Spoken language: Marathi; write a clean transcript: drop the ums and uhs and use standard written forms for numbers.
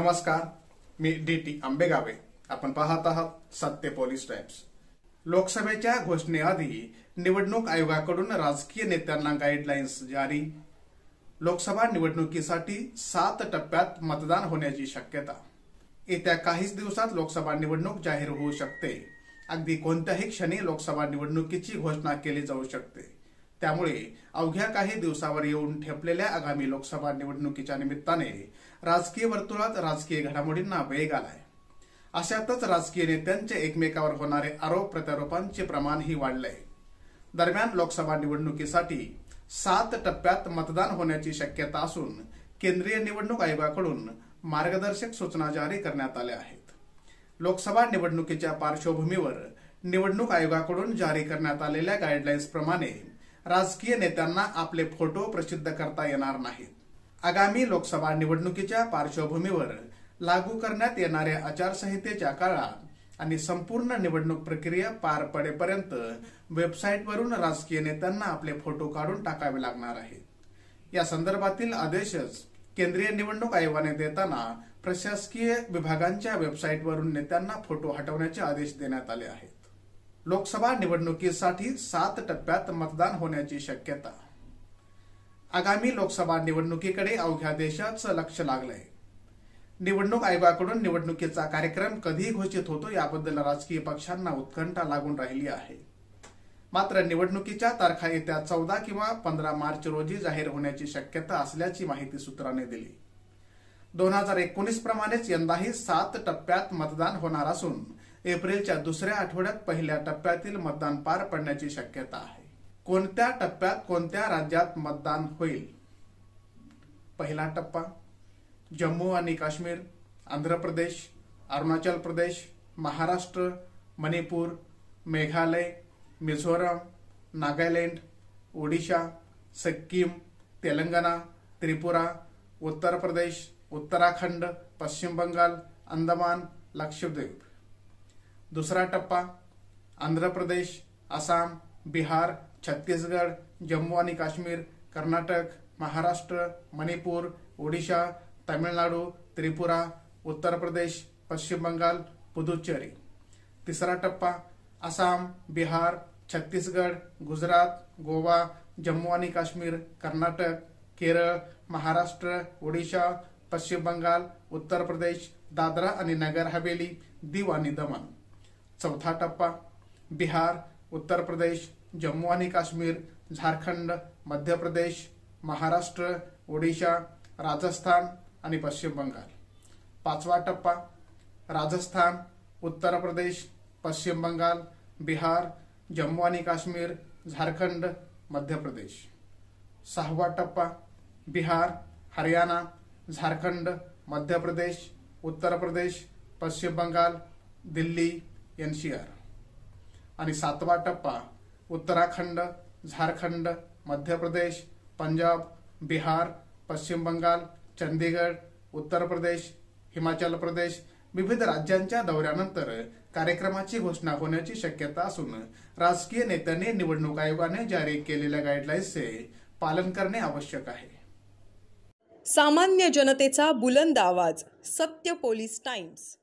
नमस्कार, मी डी.टी. आंबेगावे. आपण पाहत आहात सत्य पोलीस टाइम्स. लोकसभेच्या घोषणेआधी निवडणूक आयोगाकडून राजकीय नेत्यांना गाईडलाईन्स जारी. लोकसभा निवडणुकीसाठी 7 टप्प्यात मतदान होण्याची शक्यता. येत्या काहीच दिवसात लोकसभा निवडणूक जाहीर होऊ शकते. अगदी कोणत्याही क्षणी लोकसभा निवडणुकीची घोषणा केली जाऊ शकते. त्यामुळे अवघ्या काही दिवसावर येऊन ठेपलेल्या आगामी लोकसभा निवडणुकीच्या निमित्ताने राजकीय वर्तुळात राजकीय घडामोडींना वेग आलाय. अशातच राजकीय नेत्यांचे एकमेकावर होणारे आरोप प्रत्यारोपांचे प्रमाणही वाढलंय. दरम्यान लोकसभा निवडणुकीसाठी 7 टप्प्यात मतदान होण्याची शक्यता असून केंद्रीय निवडणूक आयोगाकडून मार्गदर्शक सूचना जारी करण्यात आल्या आहेत. लोकसभा निवडणुकीच्या पार्श्वभूमीवर निवडणूक आयोगाकडून जारी करण्यात आलेल्या गाईडलाईन्स प्रमाणे राजकीय नेत्यांना आपले फोटो प्रसिद्ध करता येणार नाहीत. आगामी लोकसभा निवडणुकीच्या पार्श्वभूमीवर लागू करण्यात येणाऱ्या आचारसंहितेच्या काळात आणि संपूर्ण निवडणूक प्रक्रिया पार पडेपर्यंत वेबसाईटवरून राजकीय नेत्यांना आपले फोटो काढून टाकावे लागणार आहेत. या संदर्भातील आदेशच केंद्रीय निवडणूक आयोगाने देताना प्रशासकीय विभागांच्या वेबसाईटवरून नेत्यांना फोटो हटवण्याचे आदेश देण्यात आले आहेत. लोकसभा निवडणुकीसाठी 7 टप्प्यात मतदान होण्याची शक्यता. आगामी लोकसभा निवडणुकीकडे अवघ्या देशाचं लक्ष लागलंय. निवडणूक आयोगाकडून निवडणुकीचा कार्यक्रम कधी घोषित होतो याबद्दल राजकीय पक्षांना उत्कंठा लागून राहिली आहे. मात्र निवडणुकीच्या तारखा येत्या 14 किंवा 15 मार्च रोजी जाहीर होण्याची शक्यता असल्याची माहिती सूत्रांनी दिली. 2019 प्रमाणेच यंदाही 7 टप्प्यात मतदान होणार असून एप्रिलच्या दुसऱ्या आठवड्यात पहिल्या टप्प्यातील मतदान पार पडण्याची शक्यता आहे. कोणत्या टप्प्यात कोणत्या राज्यात मतदान होईल? पहिला टप्पा जम्मू आणि काश्मीर, आंध्र प्रदेश, अरुणाचल प्रदेश, महाराष्ट्र, मणिपूर, मेघालय, मिझोरम, नागालँड, ओडिशा, सिक्कीम, तेलंगणा, त्रिपुरा, उत्तर प्रदेश, उत्तराखंड, पश्चिम बंगाल, अंदमान, लक्षद्वीप. दुसरा टप्पा आंध्र प्रदेश, आसाम, बिहार, छत्तीसगड, जम्मू आणि काश्मीर, कर्नाटक, महाराष्ट्र, मणिपूर, ओडिशा, तमिळनाडू, त्रिपुरा, उत्तर प्रदेश, पश्चिम बंगाल, पुदुच्चेरी. तिसरा टप्पा आसाम, बिहार, छत्तीसगड, गुजरात, गोवा, जम्मू आणि काश्मीर, कर्नाटक, केरळ, महाराष्ट्र, ओडिशा, पश्चिम बंगाल, उत्तर प्रदेश, दादरा आणि नगर हवेली, दीव आणि दमण. चौथा टप्पा बिहार, उत्तर प्रदेश, जम्मू आणि काश्मीर, झारखंड, मध्य प्रदेश, महाराष्ट्र, ओडिशा, राजस्थान आणि पश्चिम बंगाल. पाचवा टप्पा राजस्थान, उत्तर प्रदेश, पश्चिम बंगाल, बिहार, जम्मू आणि काश्मीर, झारखंड, मध्य प्रदेश. सहावा टप्पा बिहार, हरियाणा, झारखंड, मध्य प्रदेश, उत्तर प्रदेश, पश्चिम बंगाल, दिल्ली, एनसीआर. आणि सातवा टप्पा उत्तराखंड, झारखंड, मध्य प्रदेश, पंजाब, बिहार, पश्चिम बंगाल, चंदीगड, उत्तर प्रदेश, हिमाचल प्रदेश. विविध राज्यांच्या दौऱ्यानंतर कार्यक्रमाची घोषणा होण्याची शक्यता असून राजकीय नेत्यांनी निवडणूक आयोगाने जारी केलेल्या गाईडलाईन्सचे पालन करणे आवश्यक आहे. सामान्य जनतेचा बुलंद आवाज, सत्य पोलीस टाइम्स.